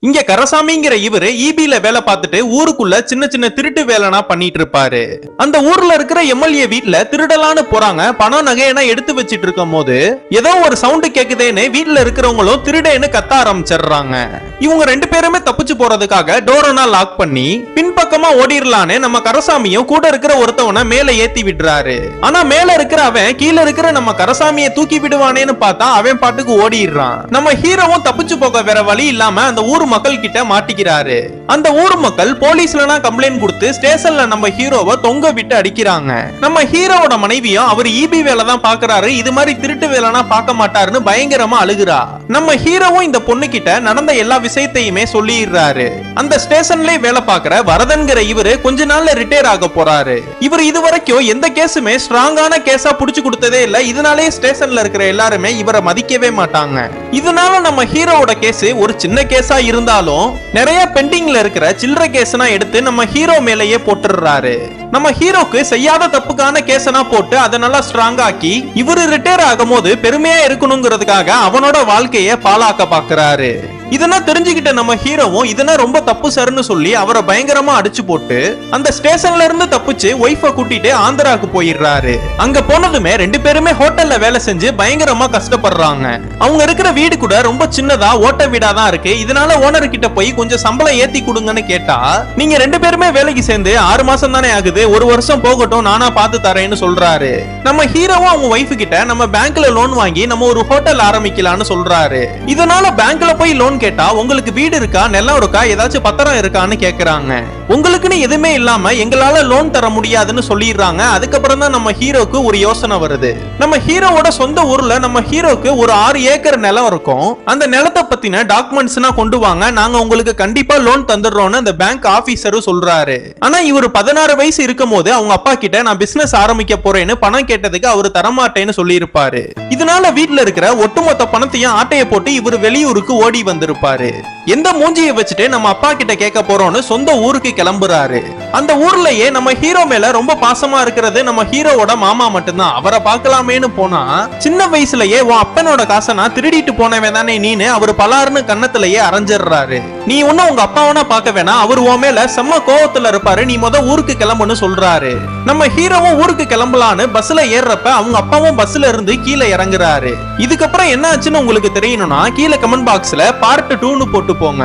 இங்க கரசாமிங்கிற இவரு ஈபில வேலை பார்த்துட்டு ஊருக்குள்ள சின்ன சின்ன திருட்டு வேலைனா பண்ணிட்டு இருப்பாரு. அந்த ஊர்ல இருக்கிற எம்எல்ஏ வீட்டுல திருடலான்னு போறாங்க. பணம் நகையெல்லாம் எடுத்து வச்சிட்டு இருக்கும் போது ஏதோ ஒரு சவுண்ட் கேக்குதேன்னு வீட்டுல இருக்கிறவங்களும் திருடேன்னு கத்த ஆரம்பிச்சிடுறாங்க. இவங்க ரெண்டு பேருமே தப்பிச்சு போறதுக்காக டோரனா லாக் பண்ணி பின்பக்கமா ஓடிரலான்னு நம்ம கரசாமியும் கூட இருக்கிற ஒருத்தவனை மேல ஏத்தி விடுறாரு. ஆனா மேல இருக்கிற அவன் கீழே இருக்கிற நம்ம கரசாமியை தூக்கி விடுவானேன்னு பார்த்தா அவன் பாட்டுக்கு ஓடிடுறான். நம்ம ஹீரோவும் தப்பிச்சு போக வேற வழி இல்லாம அந்த ஊர் மக்கள் கிட்ட மாட்டிக்கிறாரு. அந்த ஊர் மக்கள் போலீஸ்ல கம்ப்ளைண்ட் கொடுத்து ஸ்டேஷன்ல நம்ம ஹீரோவை தொங்க விட்டு அடிக்கிறாங்க. நம்ம ஹீரோவோட மனைவியும் அவர் ஈபி வேலை தான் பாக்குறாரு, இது மாதிரி திருட்டு வேலைனா பார்க்க மாட்டாருன்னு பயங்கரமா அழுகுறா. நம்ம ஹீரோவும் இந்த பொண்ணு கிட்ட நடந்த எல்லா விஷயத்தையுமே சொல்லிடுறாரு. அந்த ஸ்டேஷன்லயே வேலை பார்க்கிற வரதன்கிற இவரு கொஞ்ச நாள்ல ரிட்டையர் ஆக போறாரு. இவர் இதுவரைக்கும் எந்த கேஸுமே ஸ்ட்ராங்கான கேஸா புடிச்சு கொடுத்ததே இல்ல. இதனாலே ஸ்டேஷன்ல இருக்கிற எல்லாருமே இவரை மதிக்கவே மாட்டாங்க. இதனால நம்ம ஹீரோவோட கேஸ் ஒரு சின்ன கேஸா இருந்தாலும் நிறைய பெண்டிங்ல இருக்கிற சில்லற கேஸ்னா எடுத்து நம்ம ஹீரோ மேலேயே போட்டுறாரு. நம்ம ஹீரோக்கு செய்யாத தப்புக்கான கேஸனா போட்டு அதை நல்லா ஸ்ட்ராங் ஆக்கி இவரு ரிட்டையர் ஆகும் போது பெருமையா இருக்கணுங்கிறதுக்காக அவனோட வாழ்க்கைய பாழாக்க பாக்குறாரு. இதெல்லாம் தெரிஞ்சுக்கிட்ட நம்ம ஹீரோவும் இதெல்லாம் ரொம்ப தப்பு சார்னு சொல்லி அவரை பயங்கரமா அடிச்சு போட்டு அந்த ஸ்டேஷன்ல இருந்து தப்பிச்சு ஒய்ஃபை கூட்டிட்டு ஆந்திராக்கு போயிடுறாரு. அங்க போனதுமே ரெண்டு பேருமே ஹோட்டல்ல வேலை செஞ்சு பயங்கரமா கஷ்டப்படுறாங்க. அவங்க இருக்கிற வீடு கூட ரொம்ப சின்னதா ஓட்ட வீடா தான் இருக்கு. இதனால ஓனர் கிட்ட போய் கொஞ்சம் சம்பளம் ஏத்தி கொடுங்கன்னு கேட்டா, நீங்க ரெண்டு பேருமே வேலைக்கு சேர்ந்து 6 மாசம் தானே ஆகுது, 1 வருஷம் போகட்டும், நானா பார்த்து தரேன்னு சொல்றாரு. நம்ம ஹீரோவும் அவங்க ஒய்ஃப் கிட்ட நம்ம பேங்க்ல லோன் வாங்கி நம்ம ஒரு ஹோட்டல் ஆரம்பிக்கலாம்னு சொல்றாரு. இதனால பேங்க்ல போய் லோன் கேட்டா, உங்களுக்கு வீடு இருக்கா, நிலம் இருக்கா, ஏதாச்சும் பத்திரம் இருக்கான்னு கேக்குறாங்க. உங்களுக்குன்னு எதுவுமே இல்லாம எங்களால லோன் தர முடியாதுன்னு சொல்லிடுறாங்க. அதுக்கப்புறம் தான் நம்ம ஹீரோக்கு ஒரு யோசனை வருது. நம்ம ஹீரோவோட சொந்த ஊர்ல நம்ம ஹீரோக்கு ஒரு 6 ஏக்கர் நிலம் இருக்கும். அந்த நிலத்தை பத்தின டாக்குமெண்ட்ஸ்னா கொண்டு வாங்க, நாங்க உங்களுக்கு கண்டிப்பா லோன் தந்துடுறோம்னு அந்த பேங்க் ஆபீசரும் சொல்றாரு. ஆனா இவர் 16 வயசு இருக்கும் போது அவங்க அப்பா கிட்ட நான் பிசினஸ் ஆரம்பிக்க போறேன்னு பணம் கேட்டதுக்கு அவரு தரமாட்டேன்னு சொல்லி இருப்பாரு. இதனால வீட்டுல இருக்கிற ஒட்டுமொத்த பணத்தையும் ஆட்டையை போட்டு இவர் வெளியூருக்கு ஓடி வந்திருப்பாரு. எந்த மூஞ்சியை வச்சுட்டு நம்ம அப்பா கிட்ட கேட்க போறோம்னு சொந்த ஊருக்கு கிளம்புறாரு. அந்த ஊர்லயே நம்ம ஹீரோ மேல ரொம்ப பாசமா இருக்கிறது நம்ம ஹீரோவோட மாமா மட்டும்தான். அவரை பார்க்கலாமேன்னு போனா, சின்ன வயசுலயே உன் அப்பனோட காசை நான் திருடிட்டு போனவன் தானே நீனு அவரு பலாருன்னு கண்ணத்திலேயே அரைஞ்சிடுறாரு. நீ ஒன்னும் உங்க அப்பாவனா பார்க்க வேணாம், அவர் உன் மேல செம்ம கோவத்துல இருப்பாரு, நீ ஊருக்கு கிளம்புன்னு சொல்றாரு. நம்ம ஹீரோவும் ஊருக்கு கிளம்பலான்னு பஸ்ல ஏறப்ப அவங்க அப்பாவும் பஸ்ல இருந்து கீழே இறங்குறாரு. இதுக்கப்புறம் என்ன ஆச்சுன்னு உங்களுக்கு தெரியணும்னா கீழே கமெண்ட் பாக்ஸ்ல பார்ட் 2ன்னு போட்டு போங்க.